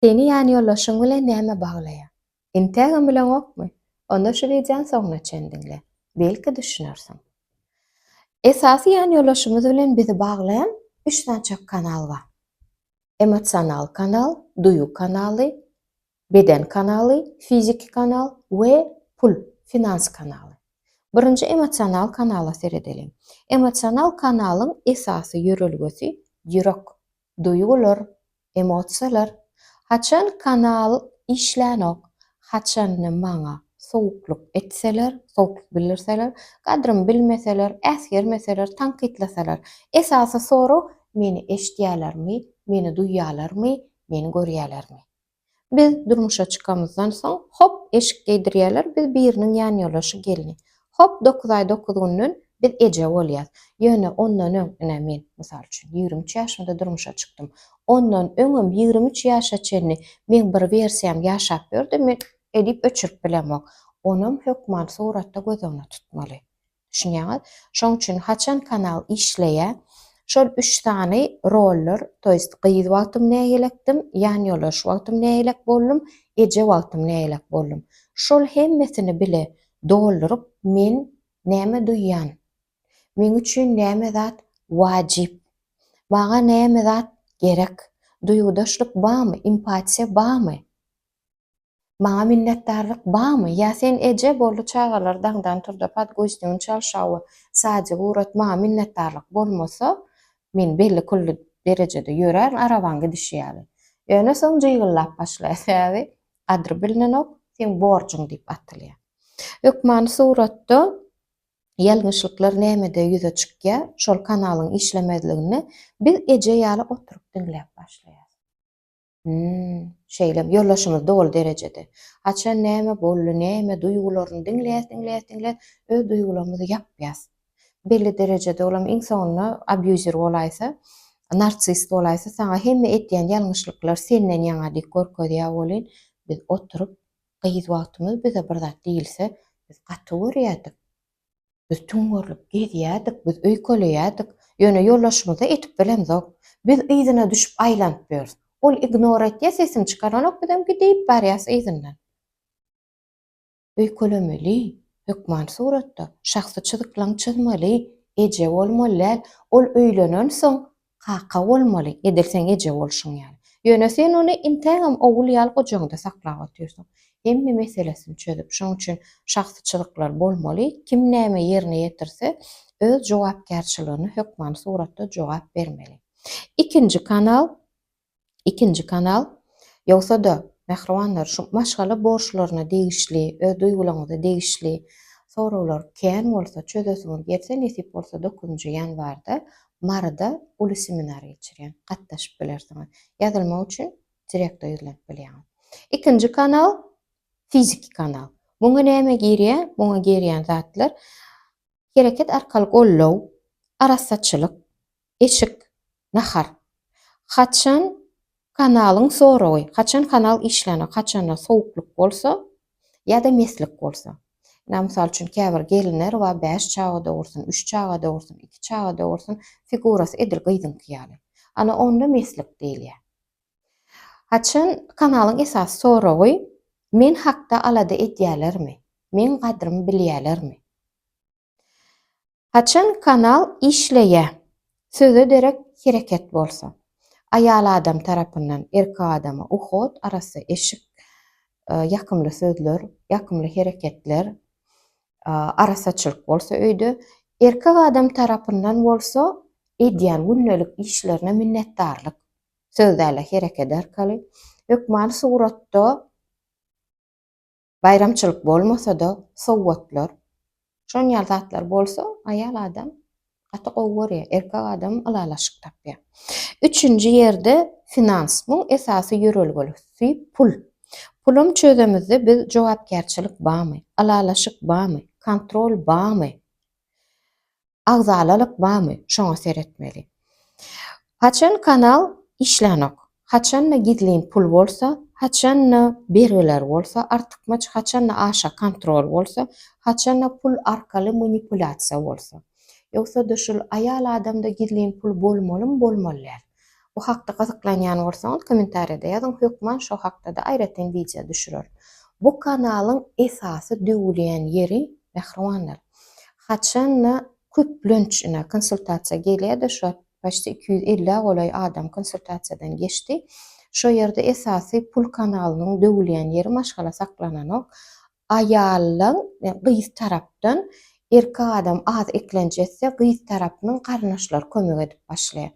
Seni yani yollaşyň bilen näme baglaýar? Intägem bilen okmy? Onda şu videoň soňuna çen diňle. Belki düşünersiň. Esasy yani ýollaşymyz bilen bizi baglayan 3 tança kanal bar. Emosional kanal, duýu kanaly, beden kanaly, fizik kanal we pul, finans kanaly. Birinji emosional kanala seredelim. Emosional kanalyň esasy ýörelgesi ýürek, duýgular, emosiýalar. Haçan kanal işlänok, haçanny maňa sowukluk etseler, sowukluk bildirseler, gadrym bilmeseler, äsgermeseler, tankitleseler, esasy soru meni eşdýärlermi, meni duýýarlarmy, meni görýärlermi? Biz durmuşa çykamyzdan soň hop eşik geydirýärler, biz biriniň ýan ýolaşy gelni. Hop 9 ay 9 günnün biz eje bolýar. Ýöne ondan öň men mysal üçin 23 ýaşymda durmuşa çykdym. Ondan öňüm 23 ýaşa çenni men bir versiýam ýaşap berdim, men edip öçürip bilemok. Onum hökman suratda gözüňe tutmaly. Düşünýäňiz? Şoň üçin haçan kanal işleýär, şol 3 tany roller, toýst gyýyz wagtym nägelekdim, ýan ýolaş wagtym nägelek boldum, eje wagtym nägelek boldum. Şol hemmesini bile doldurup men näme duýýan? Men üçin näme zat wajyp? Maňa näme zat gerek? Duýgudaşlyk barmy? Empatiýa barmy? Maňa minnetdarlyk barmy? Ýa sen eje boldy çagalar daňdan turda pat göýsüňi çalşawy, sadece urat maňa minnetdarlyk bolmasa, men belli kully derejede ýörer, arabaň gidişýär. Ýöne soň jygyllap başlaýar. Adry bilinenok, sen borjyň diýip atylýar. Ökman suratda ýalňyşlyklar nämede ýüze çykýar, şol kanalyň işlemezligini biz eje ýaly oturup dinläp başlaýar. Şeýle ýollaşymyz dol derejede. Haçan näme boldy, näme duýgularyny dinläs, öz duýgularymyzy ýapýas. Belli derejede olam insanyny abuser bolaýsa, narsist bolaýsa, saňa hemme etýän ýalňyşlyklar senden ýaňa dik görkezýär bolýan. Biz oturup gyýyz wagtymyz bize bir zat diýilse, biz gaty görýärdik. Biz tüňgerlik gezýärdik, biz öýkelýärdik. Ýöne ýollaşymyza etip bilemzok. Biz yzyna düşüp aýlanyp berýäris. Ol ignore etýär, sesini çykaranok bizem gidip barýas yzynyň. Öýkelemeli, hökman suratda, şahsy çyzyklaň çyzmaly, eje bolmaly, ol öýlenen soň kaka bolmaly, edilseň eje bolşuň ýaly. Ýöne sen ony intägem owul ýaly gojaňda saklap atýarsyň. Hemme meselesini çözüp, şoň üçin şahsy çyzyklar bolmaly, kim näme ýerine ýetirse, öz jogapkärçiligini hökman suratda jogap bermeli. İkinji kanal ýogsa da mähribanlar şu maşgala borçlaryna degişli, öz duýgularyna degişli soraglar kän bolsa çözesiňiz gelse nesip bolsa 9-njy ýanwarda Marada uly seminar geçirýän, gatnaşyp bilersiňiz. Ýazylmak üçin direkte ýüzlenip bilýäňiz. İkinji kanal fizik kanal. Buňa näme girýär? Buňa girýän zatlar hereket arkaly gollaw, arasaçylyk, eşik, nahar. Haçan kanalyň soragy, haçan kanal işlenok, haçan sowukluk bolsa ýa-da meslik bolsa. Namsal üçin käbir gelinler we 5 çagada bolsun, 3 çagada bolsun, 2 çagada bolsun figurasy edil gyýdynky ýaly. Ana onda meslik diýilýär. Haçan kanalyň esas soragy men hakda alada edýärlermi? Men gadrymy bilýärlermi? Haçan kanal işleýär? Söze derek hereket bolsa. Aýal adam tarapyndan erkek adama uhot arasy eşik, ýakymly sözler, ýakymly hereketler, arasaçylyk bolsa öýde, erkek adam tarapyndan bolsa edýän günnelik işlerine minnetdarlyk, sözlerle hereket arkaly, ökman suratda bayramçylyk bolmasa-da sowgatlar, şon ýaly zatlar bolsa, aýal adam gaty gowgary, erkek adam alalaşyk tapýar. Üçüncü ýerde finans. Bu esasy ýörelgesi pul. Pulum çözemizde biz jogapkärçilik barmy? Alalaşyk barmy? Kontrol barmy? Agzalylyk barmy? Şoňa seretmeli. Haçan kanal işlenok, haçanna gizlin pul bolsa, haçanna bergiler bolsa, artykmaç haçanna aşa kontrol bolsa, haçanna pul arkaly manipulasiýa bolsa. Ýogsa da şol aýal adamda gizlin pul bolmalymy? Bolmaly. Bu hakda gyzyklanýan bolsaňyz kommentariyada ýazyň, hökmen şo hakda da aýratyn video düşürür. Bu kanalyň esasy döwülýän yeri Mähribanlar. Haçanna köp bilençine konsultasiýa gelýär-de, şo başda 250 golay adam konsultasiýadan geçdi. Şo ýerde esasy pul kanalynyň döwülýän yeri maşgala saklananok. Aýalyň gyz tarapdan erkek adam az eklenç etse, gyz tarapynyň garnaşlary kömek edip başlaýar.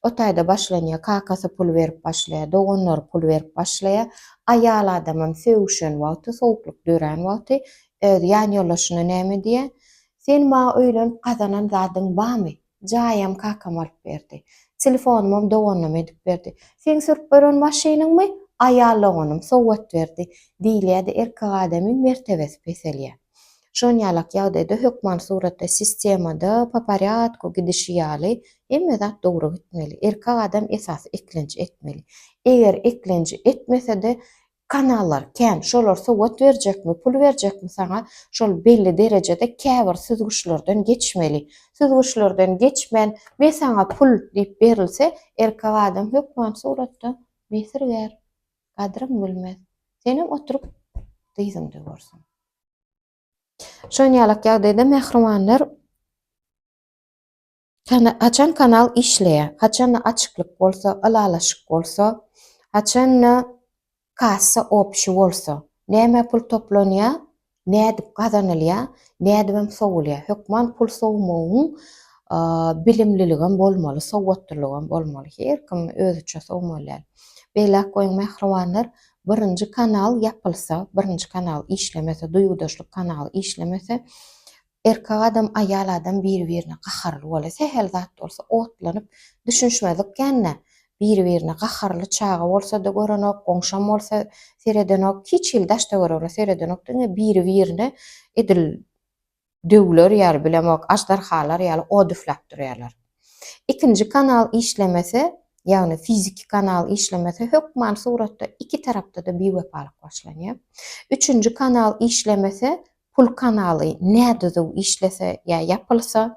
O taýda başlanýar, kakasy pul berip başlaýar, doganlary pul berip başlaýar. Aýal adamam söwüşen wagty, sowukluk dören wagty ýan ýoldaşyna näme diýär? Sen ma öýlen gazanan zadyň barmy? Jaýam kakam alyp berdi. Telefonumam doganam edip berdi. Sen sürüp beren maşynyňmy? Aýal doganam sowgat berdi. Diýilýär-de erkek adamyň mertebesi peselýär. Şonýalak ýagdaýda hökmen suratda sistemada paparýatko gidişi ýaly emme zat dogry gitmeli. Erkek adam esasy eklenç etmeli. Eger eklenç etmese-de kanallar kän, şolar sowgat berjekmi, pul berjekmi saňa, şol belli derejede käbir süzgüçlerden geçmeli. Süzgüçlerden geçmen we saňa pul diýip berilse, erkek adam hökmen suratda besirger, gadrym bilmez. Senem oturup dyzymdy görsen. Şonýalak ýagdaýda Mähribanlar haçan kanal işleýär, haçan açyklyk bolsa, alalaşyk bolsa, haçan kassa opşy bolsa, näme pul toplanýar, nädip gazanylýar, nädip sowulýar. Hökmen pul sowmagyň bilimliligem bolmaly, sowgatlyligem bolmaly. Her kim özüçe sowmaly. Beýle goýun Mähribanlar, birinji kanal ýapylsa, birinji kanal işlemese, duýgudaşlyk kanaly işlemese, erkek adam, aýal adam bir-birine gaharly bolar. Sehel zat bolsa otlanyp düşünşmezlik gänne. Bir-birine gaharly çaga bolsa da görenok, goňşam bolsa seredenok, hiç il daşda görürler seredenok da bir-birine edil döwler ýar bilemok, ajdarhalar ýaly oduflap durýarlar. İkinji kanal işlemese, ýagny fiziki kanal işlemese, hökmen suratda iki tarapda da biwepalyk başlanýar. Üçüncü kanal işlemese, pul kanaly näde işlese ýa ýapylsa,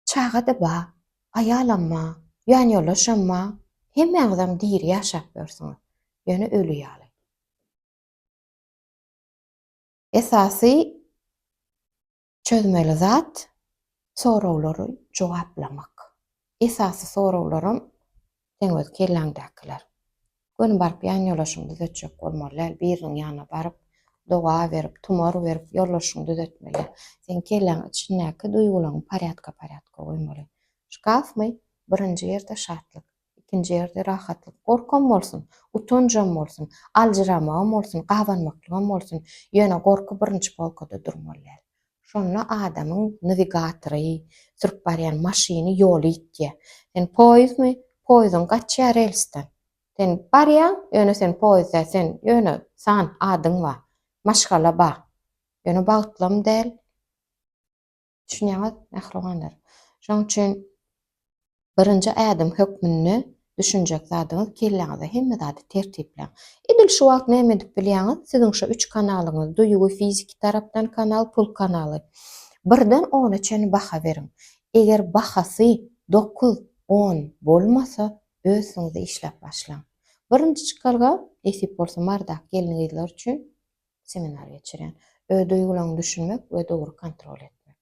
çaga da ba, aýalamma, ýan ýoldaşamma, hemmeňizem diri ýaşap bersiňiz. Ýöne ölü ýaly. Esasy çözmeli zat sorawlary jogaplamak. Esasy sorawlarym seň öz kelläňdäkiler. Gönü barp ýan ýoldaşyňy düzetjek bolmaly, biriniň ýanyna baryp doga berip, tumar berip ýoldaşyňy düzetmeli. Sen kelläň içindäki duýgularyň parýatka goýmaly. Şkafmy? Birinji ýerde şatlyk, ikinji ýerde rahatlyk. Gorkam bolsun, utanjam bolsun, aljyramagam bolsun, gawanmaklygam bolsun, ýöne gorky birinji polkada durmaly. Şonda adamyň navigatory, sürüp barýan maşyny ýoly itdi. Sen poýzmy? Poýzyň gaçýar relsden. Sen barýan, ýöne sen poýzda, sen ýöne san adyň bar. Maşgala bar. Ýöne bagtlam däl. Düşünýäňiz, Mähribanlar. Şoň üçin birinji adam hökmünde düşünjek zadyňyz kelläňizde hemme zady tertipleň. Edil şu wagt näme dip bilýäňiz? Siziň şu 3 kanalyňyz, duýgu, fiziki tarapdan kanal, pul kanaly. Birden 10-a çen baha beriň. Eger bahasy 9-10 bolmasa, özüňizde işläp başlaň. Birinji çykarga esip bolsa mardak gelňizler üçin seminar geçiren. Öz duýgularyny düşünmek we dogry kontrol etmek.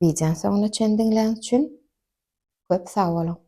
Bijan soňuna çen diňläňiz üçin köp sag bolun.